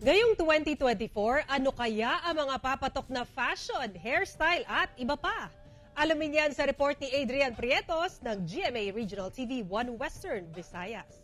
Ngayong 2024, ano kaya ang mga papatok na fashion, hairstyle at iba pa? Alamin yan sa report ni Adrian Prietos ng GMA Regional TV 1 Western Visayas.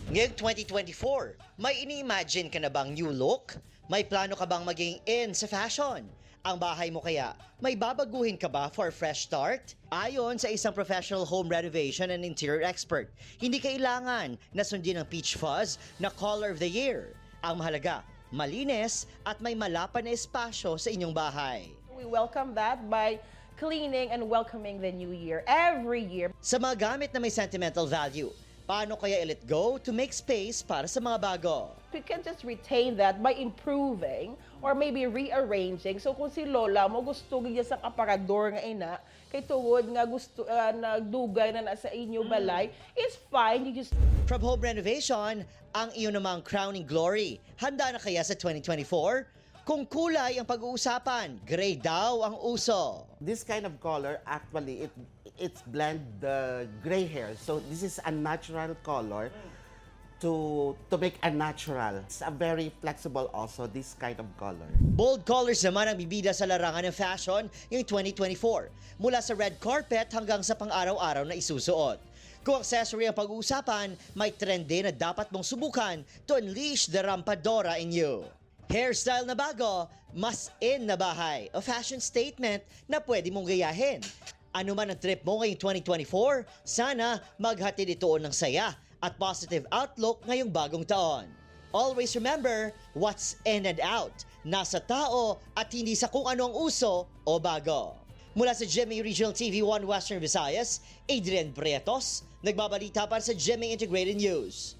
Ngayong 2024, may ini-imagine ka na bang new look? May plano ka bang maging in sa fashion? Ang bahay mo kaya, may babaguhin ka ba for a fresh start? Ayon sa isang professional home renovation and interior expert, hindi kailangan na sundin ang peach fuzz na color of the year. Ang mahalaga, malinis at may malapan na espasyo sa inyong bahay. We welcome that by cleaning and welcoming the new year every year. Sa mga gamit na may sentimental value, paano kaya i-let go to make space para sa mga bago? We can just retain that by improving or maybe rearranging. So kung si Lola mo gusto niya sa aparador nga ina, kay tuwod nga gusto nagdugay na nasa inyo balay, it's fine. You just From home renovation, ang iyon namang crowning glory. Handa na kaya sa 2024? Kung kulay ang pag-uusapan, gray daw ang uso. This kind of color, actually, it's blend the gray hair. So this is a natural color to make a natural. It's a very flexible also, this kind of color. Bold colors naman ang bibida sa larangan ng fashion ngayong 2024. Mula sa red carpet hanggang sa pang-araw-araw na isusuot. Kung accessory ang pag-uusapan, may trend din na dapat mong subukan to unleash the rampadora in you. Hairstyle na bago, mas in na bahay, a fashion statement na pwede mong gayahin. Ano man ang trip mo ngayong 2024, sana maghatid ito ng saya at positive outlook ngayong bagong taon. Always remember, what's in and out, nasa tao at hindi sa kung ano ang uso o bago. Mula sa GMA Regional TV 1 Western Visayas, Adrian Prietos, nagbabalita para sa GMA Integrated News.